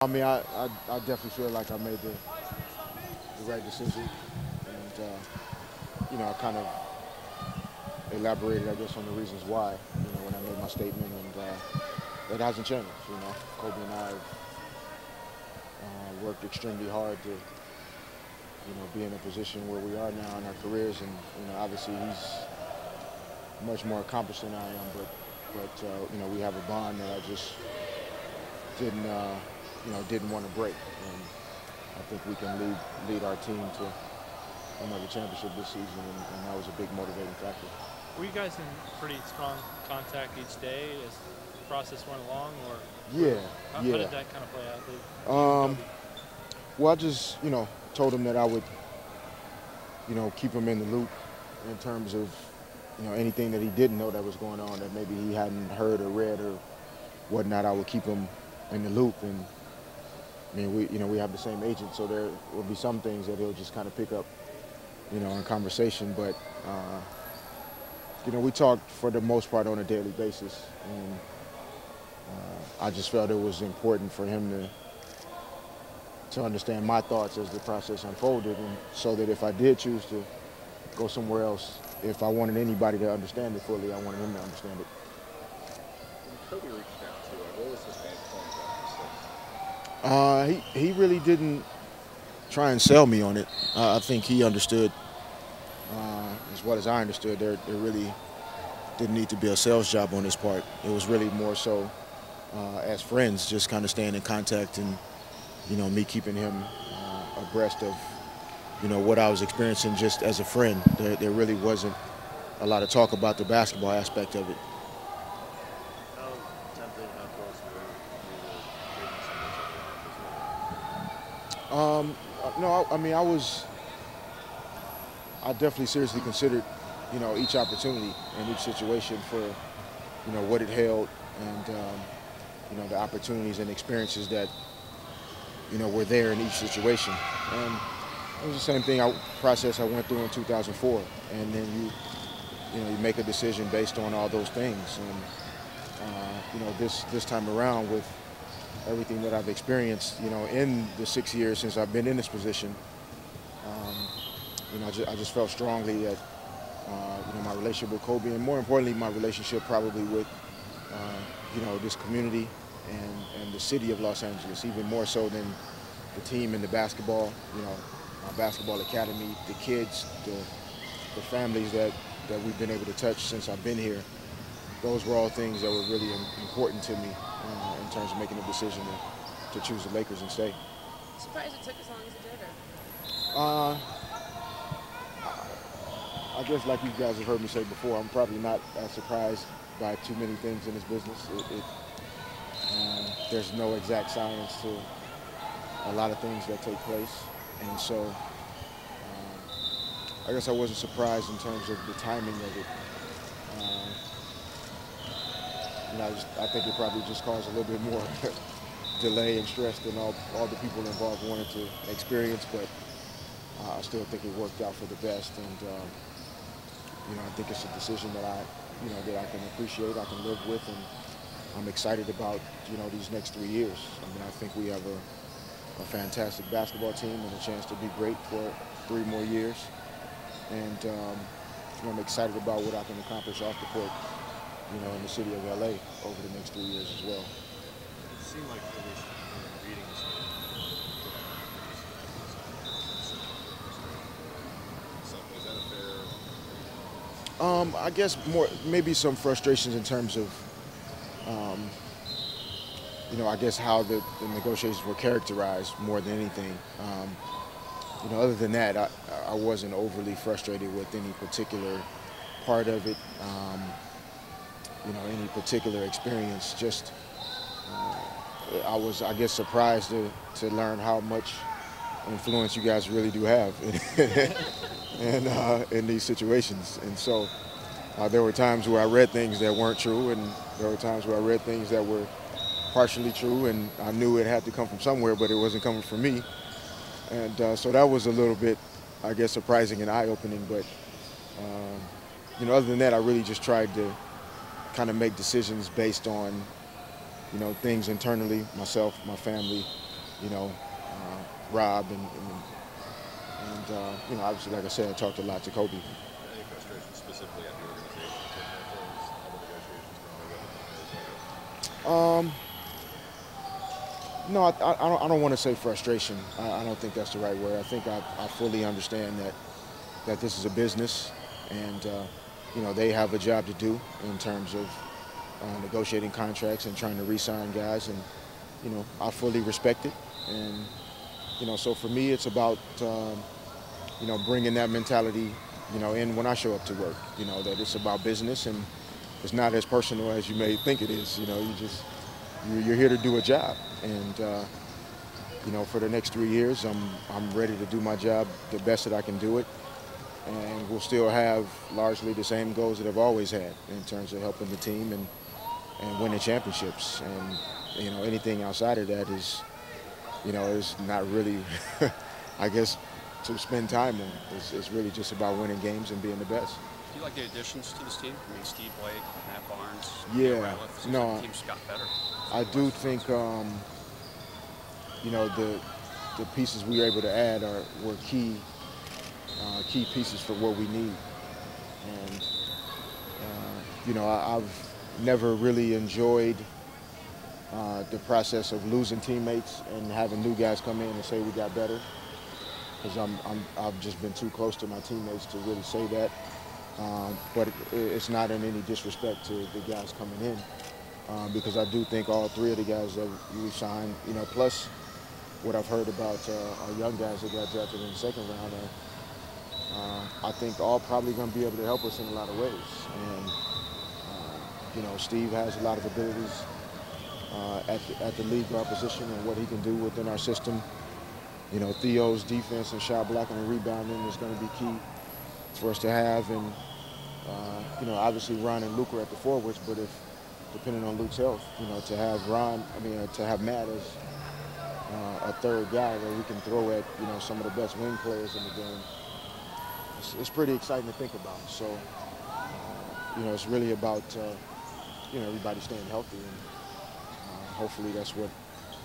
I mean, I definitely feel like I made the right decision, and I kind of elaborated, I guess, on the reasons why. When I made my statement, and that hasn't changed. Kobe and I have worked extremely hard to, be in a position where we are now in our careers, and obviously he's much more accomplished than I am, but we have a bond that I just didn't, didn't want to break. And I think we can lead our team to another championship this season, and that was a big motivating factor. Were you guys in pretty strong contact each day as the process went along, or Yeah, how yeah. did that kind of play out? Um, well, I just, told him that I would, keep him in the loop in terms of, anything that he didn't know that was going on, that maybe he hadn't heard or read or whatnot. I would keep him in the loop. And I mean, we have the same agent, so there will be some things that he'll just kind of pick up, in conversation. But we talked for the most part on a daily basis, and I just felt it was important for him to understand my thoughts as the process unfolded, and so that if I did choose to go somewhere else, if I wanted anybody to understand it fully, I wanted him to understand it. When Kobe reached out to you, what was his main point about this? He really didn't try and sell me on it. I think he understood, as well as I understood, there really didn't need to be a sales job on his part. It was really more so as friends, just kind of staying in contact, and me keeping him abreast of what I was experiencing just as a friend. There really wasn't a lot of talk about the basketball aspect of it. How tempted, how close were you to taking something as well? No, I mean, I definitely seriously considered, each opportunity and each situation for, what it held, and, the opportunities and experiences that, were there in each situation. And it was the same process I went through in 2004. And then you make a decision based on all those things. And, this time around, with everything that I've experienced, in the 6 years since I've been in this position, I just felt strongly that, my relationship with Kobe, and more importantly, my relationship probably with, this community and the city of Los Angeles, even more so than the team and the basketball, my basketball academy, the kids, the families that we've been able to touch since I've been here. Those were all things that were really important to me in terms of making a decision to choose the Lakers and stay. Surprised it took as long as it did, I guess, like you guys have heard me say before, I'm probably not as surprised by too many things in this business. There's no exact science to a lot of things that take place, and so I guess I wasn't surprised in terms of the timing of it. I think it probably just caused a little bit more delay and stress than all the people involved wanted to experience, but I still think it worked out for the best, and I think it's a decision that I can appreciate, I can live with, and I'm excited about these next 3 years. I mean, I think we have a fantastic basketball team and a chance to be great for 3 more years, and I'm excited about what I can accomplish off the court, in the city of LA over the next 3 years as well. It seemed like at least reading is that a fair? I guess maybe some frustrations in terms of, I guess how the negotiations were characterized more than anything. Other than that, I wasn't overly frustrated with any particular part of it, any particular experience. Just I was, I guess, surprised to learn how much influence you guys really do have in these situations. And so there were times where I read things that weren't true, and there were times where I read things that were partially true, and I knew it had to come from somewhere, but it wasn't coming from me. And so that was a little bit, I guess, surprising and eye-opening. But other than that, I really just tried to kind of make decisions based on, things internally, myself, my family, Rob and obviously, like I said, I talked a lot to Kobe. Any frustration specifically at the organization as all the negotiations going over? No, I don't want to say frustration. I don't think that's the right word. I think I fully understand that this is a business, and they have a job to do in terms of negotiating contracts and trying to re-sign guys, and I fully respect it. And so for me, it's about bringing that mentality in when I show up to work. That it's about business and it's not as personal as you may think it is. You're here to do a job, and for the next 3 years, I'm ready to do my job the best that I can do it, and we'll still have largely the same goals that I've always had in terms of helping the team and winning championships. And anything outside of that is not really, I guess, to spend time on. It's really just about winning games and being the best. Do you like the additions to this team? I mean, Steve Blake, Matt Barnes, Yeah, Ratliff. no, The team's got better. I do think the pieces we were able to add were key pieces for what we need. And I've never really enjoyed the process of losing teammates and having new guys come in and say we got better, because I've just been too close to my teammates to really say that. But it's not in any disrespect to the guys coming in, because I do think all three of the guys that we signed, plus what I've heard about our young guys that got drafted in the second round, I think all probably going to be able to help us in a lot of ways. And Steve has a lot of abilities at the lead guard position and what he can do within our system. Theo's defense and shot blocking and rebounding is going to be key for us to have. And obviously Ron and Luke are at the forwards, but if depending on Luke's health, to have to have Matt as a third guy that we can throw at some of the best wing players in the game, it's pretty exciting to think about. So it's really about everybody staying healthy, and hopefully that's what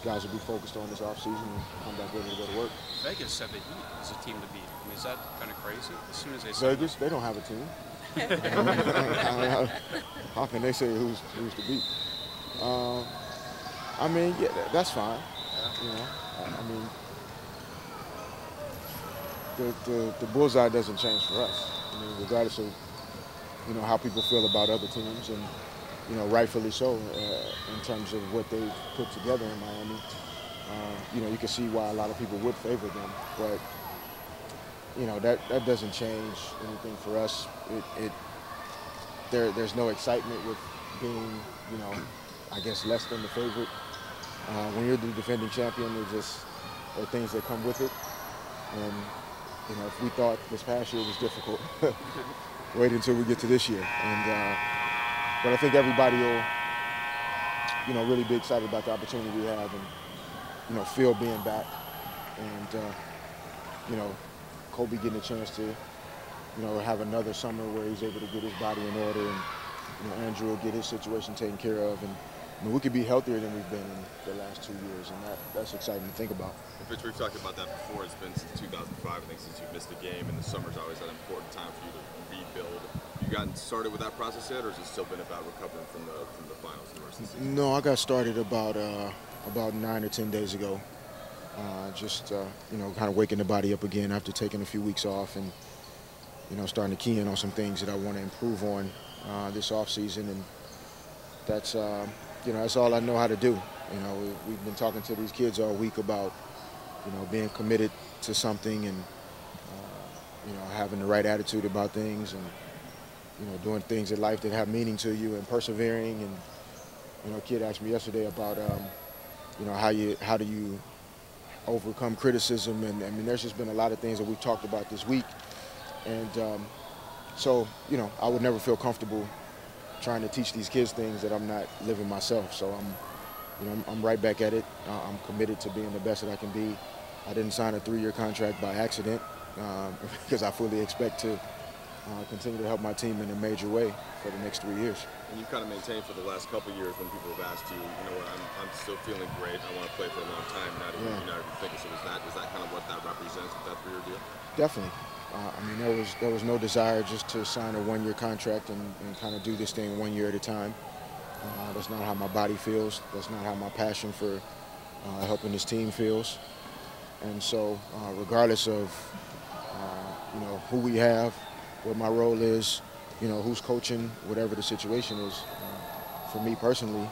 guys will be focused on this offseason and come back ready to go to work. Vegas said the Heat is a team to beat. I mean, is that kind of crazy? As soon as they said Vegas, they don't have a team. How can they say who's to beat? Yeah, that's fine. The bullseye doesn't change for us. Regardless of how people feel about other teams, and rightfully so in terms of what they've put together in Miami. You can see why a lot of people would favor them, but that doesn't change anything for us. There's no excitement with being I guess less than the favorite. When you're the defending champion, there are things that come with it. And if we thought this past year was difficult, wait until we get to this year. And but I think everybody will really be excited about the opportunity we have, and Phil being back, and Kobe getting a chance to have another summer where he's able to get his body in order, and Andrew will get his situation taken care of, and we could be healthier than we've been in the last 2 years, and that's exciting to think about. Rich, we've talked about that before. It's been since 2005, I think, since you've missed a game, and the summer's always an important time for you to rebuild. You gotten started with that process yet, or has it still been about recovering from the finals and the rest of the season? No, I got started about 9 or 10 days ago. Just kind of waking the body up again after taking a few weeks off, and starting to key in on some things that I want to improve on this off season, and that's that's all I know how to do. We've been talking to these kids all week about being committed to something, and having the right attitude about things, and doing things in life that have meaning to you, and persevering. And a kid asked me yesterday about how do you overcome criticism, and there's just been a lot of things that we've talked about this week, and so I would never feel comfortable trying to teach these kids things that I'm not living myself. So I'm right back at it. I'm committed to being the best that I can be. I didn't sign a 3-year contract by accident, because I fully expect to continue to help my team in a major way for the next 3 years. And you've kind of maintained for the last couple of years when people have asked you, I'm still feeling great. I want to play for a long time. Not thinking. So is that kind of what that represents with that 3-year deal? Definitely. I mean, there was no desire just to sign a one-year contract and kind of do this thing 1 year at a time. That's not how my body feels. That's not how my passion for helping this team feels. And so, regardless of who we have, what my role is, who's coaching, whatever the situation is, for me personally,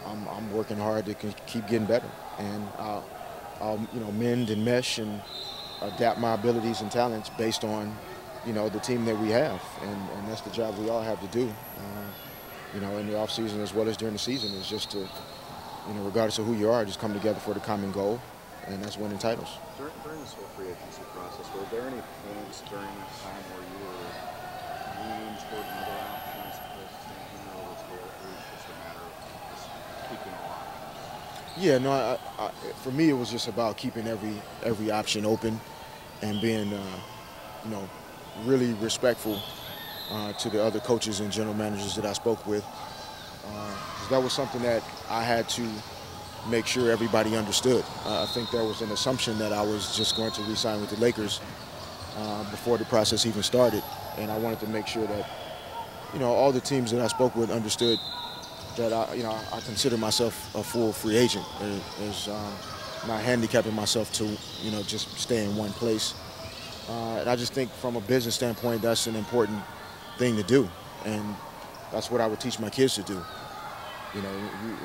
I'm working hard to keep getting better, and I'll mend and mesh and adapt my abilities and talents based on the team that we have, and that's the job we all have to do. In the off season as well as during the season, is just to regardless of who you are, just come together for the common goal, and that's winning titles. During this whole free agency process, were there any points during that time where you were leaning toward another option as opposed to saying, no, let's go, or it's just a matter of just keeping all options? Yeah, no, for me it was just about keeping every option open and being, really respectful to the other coaches and general managers that I spoke with. 'Cause that was something that I had to make sure everybody understood. I think there was an assumption that I was just going to re-sign with the Lakers before the process even started, and I wanted to make sure that all the teams that I spoke with understood that I consider myself a full free agent, as not handicapping myself to just stay in one place. And I just think from a business standpoint, that's an important thing to do, and that's what I would teach my kids to do.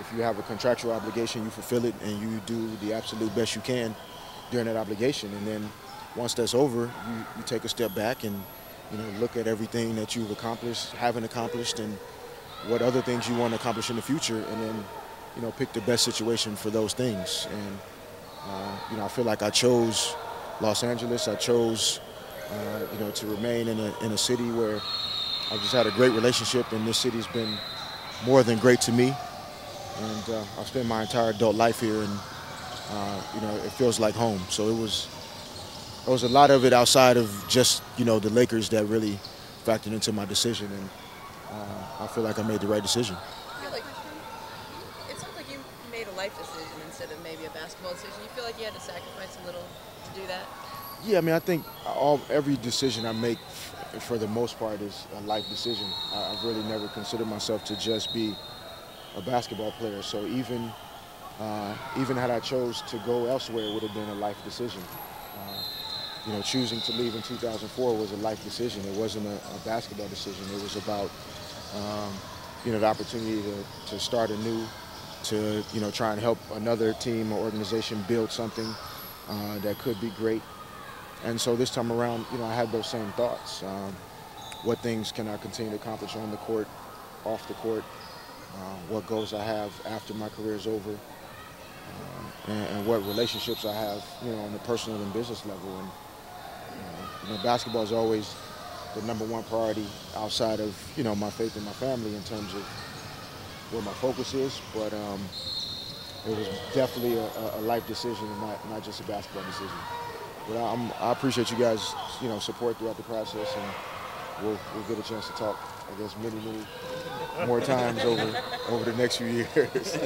If you have a contractual obligation, you fulfill it, and you do the absolute best you can during that obligation. And then once that's over, you take a step back and look at everything that you've accomplished, haven't accomplished, and what other things you want to accomplish in the future, and then pick the best situation for those things. And I feel like I chose Los Angeles. I chose to remain in a city where I've just had a great relationship, and this city's been more than great to me. And I've spent my entire adult life here, and it feels like home. So there was a lot of it outside of just the Lakers that really factored into my decision, and I feel like I made the right decision. I feel like it sounds like you made a life decision instead of maybe a basketball decision. You feel like you had to sacrifice a little to do that? Yeah, I mean, I think every decision I make, for the most part, is a life decision. I've really never considered myself to just be a basketball player. So even had I chose to go elsewhere, it would have been a life decision. Choosing to leave in 2004 was a life decision. It wasn't a basketball decision. It was about the opportunity to start anew, to try and help another team or organization build something that could be great. And so this time around, I had those same thoughts. What things can I continue to accomplish on the court, off the court? What goals I have after my career is over? And what relationships I have, on the personal and business level. And basketball is always the #1 priority outside of, my faith in my family in terms of where my focus is. But it was definitely a life decision and not just a basketball decision. But I appreciate you guys, support throughout the process, and we'll get a chance to talk, I guess, many more times over the next few years.